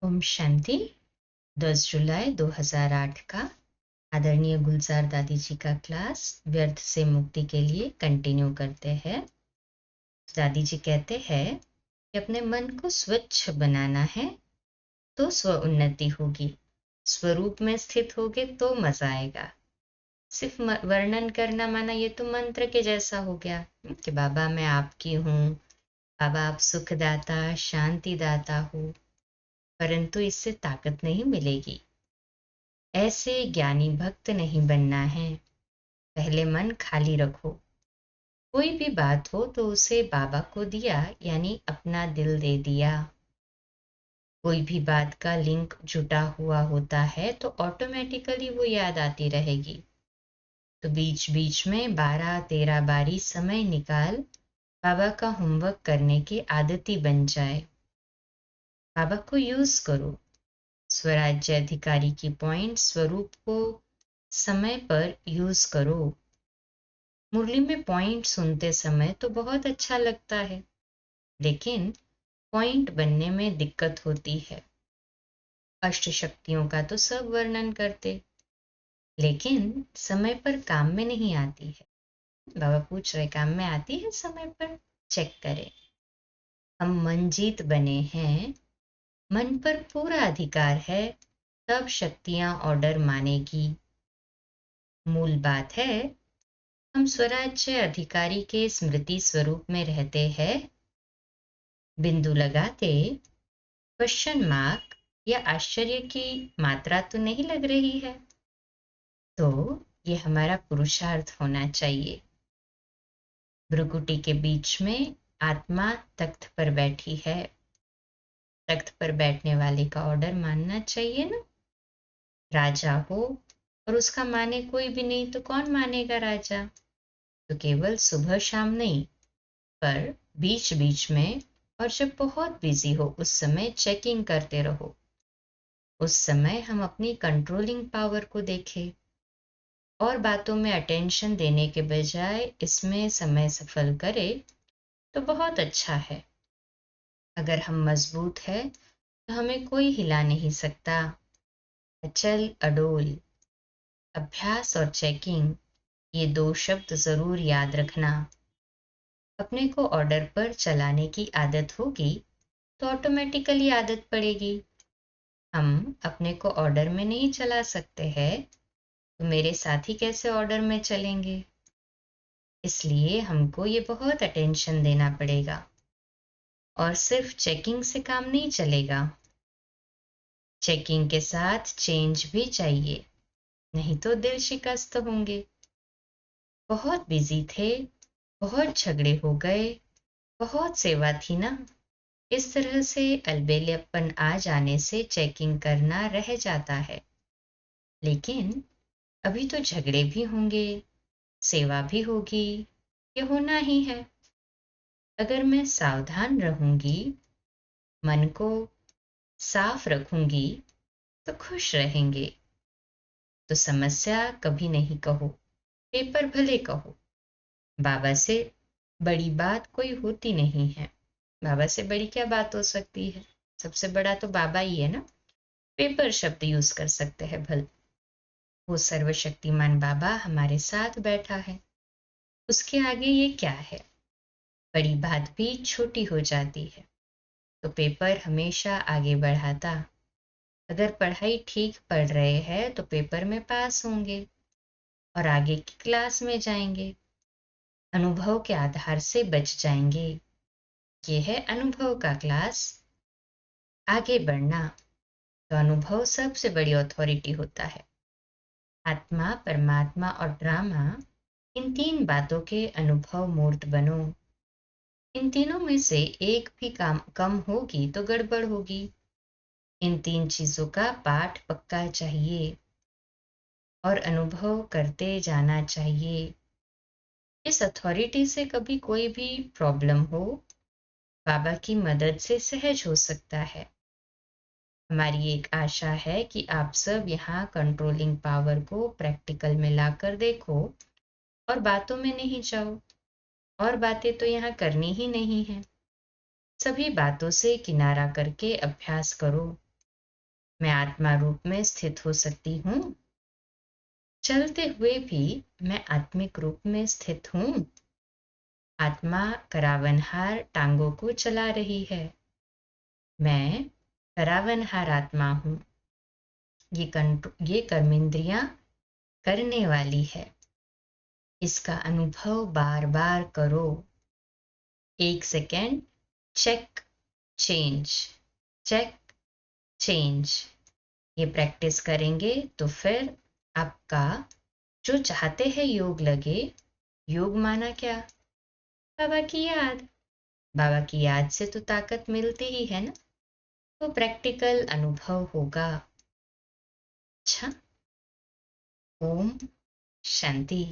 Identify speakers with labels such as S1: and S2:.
S1: ओम शांति। 10 जुलाई 2008 का आदरणीय गुलजार दादी जी का क्लास व्यर्थ से मुक्ति के लिए कंटिन्यू करते हैं। दादी जी कहते हैं कि अपने मन को स्वच्छ बनाना है तो स्व उन्नति होगी। स्वरूप में स्थित होगे तो मजा आएगा। सिर्फ वर्णन करना माना ये तो मंत्र के जैसा हो गया कि बाबा मैं आपकी हूँ, बाबा आप सुखदाता शांतिदाता हो, परंतु इससे ताकत नहीं मिलेगी। ऐसे ज्ञानी भक्त नहीं बनना है। पहले मन खाली रखो। कोई भी बात हो तो उसे बाबा को दिया, यानी अपना दिल दे दिया। कोई भी बात का लिंक जुटा हुआ होता है तो ऑटोमेटिकली वो याद आती रहेगी। तो बीच बीच में 12-13 बारी समय निकाल बाबा का होमवर्क करने के आदती बन जाए। बाबा को यूज करो। स्वराज्य अधिकारी की पॉइंट स्वरूप को समय पर यूज करो। मुरली में पॉइंट सुनते समय तो बहुत अच्छा लगता है, लेकिन पॉइंट बनने में दिक्कत होती है। अष्ट शक्तियों का तो सब वर्णन करते, लेकिन समय पर काम में नहीं आती है। बाबा पूछ रहे काम में आती है समय पर? चेक करें। हम मनजीत बने हैं, मन पर पूरा अधिकार है, तब शक्तियां ऑर्डर मानेगी। मूल बात है हम स्वराज्य अधिकारी के स्मृति स्वरूप में रहते हैं। बिंदु लगाते क्वेश्चन मार्क या आश्चर्य की मात्रा तो नहीं लग रही है, तो ये हमारा पुरुषार्थ होना चाहिए। भ्रुकुटी के बीच में आत्मा तख्त पर बैठी है। तख्त पर बैठने वाले का ऑर्डर मानना चाहिए ना। राजा हो और उसका माने कोई भी नहीं तो कौन मानेगा राजा। तो केवल सुबह शाम नहीं, पर बीच बीच में और जब बहुत बिजी हो उस समय चेकिंग करते रहो। उस समय हम अपनी कंट्रोलिंग पावर को देखें और बातों में अटेंशन देने के बजाय इसमें समय सफल करें तो बहुत अच्छा है। अगर हम मजबूत है तो हमें कोई हिला नहीं सकता। अचल अडोल। अभ्यास और चेकिंग, ये 2 शब्द जरूर याद रखना। अपने को ऑर्डर पर चलाने की आदत होगी तो ऑटोमेटिकली आदत पड़ेगी। हम अपने को ऑर्डर में नहीं चला सकते हैं तो मेरे साथी कैसे ऑर्डर में चलेंगे। इसलिए हमको ये बहुत अटेंशन देना पड़ेगा और सिर्फ चेकिंग से काम नहीं चलेगा। चेकिंग के साथ चेंज भी चाहिए, नहीं तो दिल शिकस्त होंगे। बहुत बिजी थे, बहुत झगड़े हो गए, बहुत सेवा थी ना। इस तरह से अलबेलेपन आ जाने से चेकिंग करना रह जाता है। लेकिन अभी तो झगड़े भी होंगे, सेवा भी होगी, ये होना ही है। अगर मैं सावधान रहूंगी, मन को साफ रखूंगी तो खुश रहेंगे। तो समस्या कभी नहीं कहो, पेपर भले कहो। बाबा से बड़ी बात कोई होती नहीं है। बाबा से बड़ी क्या बात हो सकती है? सबसे बड़ा तो बाबा ही है ना। पेपर शब्द यूज कर सकते हैं भल। वो सर्वशक्तिमान बाबा हमारे साथ बैठा है, उसके आगे ये क्या है? बड़ी बात भी छोटी हो जाती है। तो पेपर हमेशा आगे बढ़ाता। अगर पढ़ाई ठीक पढ़ रहे हैं तो पेपर में पास होंगे और आगे की क्लास में जाएंगे। अनुभव के आधार से बच जाएंगे। ये है अनुभव का क्लास। आगे बढ़ना तो अनुभव सबसे बड़ी अथॉरिटी होता है। आत्मा, परमात्मा और ड्रामा, इन 3 बातों के अनुभव मूर्त बनो। इन तीनों में से एक भी काम कम होगी तो गड़बड़ होगी। इन 3 चीजों का पाठ पक्का चाहिए और अनुभव करते जाना चाहिए। इस अथॉरिटी से कभी कोई भी प्रॉब्लम हो, बाबा की मदद से सहज हो सकता है। हमारी एक आशा है कि आप सब यहाँ कंट्रोलिंग पावर को प्रैक्टिकल में लाकर देखो और बातों में नहीं जाओ। और बातें तो यहाँ करनी ही नहीं है। सभी बातों से किनारा करके अभ्यास करो। मैं आत्मा रूप में स्थित हो सकती हूँ। चलते हुए भी मैं आत्मिक रूप में स्थित हूँ। आत्मा करावनहार टांगों को चला रही है। मैं करावनहार आत्मा हूँ। ये कर्मेंद्रियां करने वाली है। इसका अनुभव बार बार करो। 1 second, check, change, check, change. ये प्रैक्टिस करेंगे तो फिर आपका जो चाहते हैं योग लगे। योग माना क्या? बाबा की याद। बाबा की याद से तो ताकत मिलती ही है ना, तो प्रैक्टिकल अनुभव होगा। अच्छा, ओम शांति।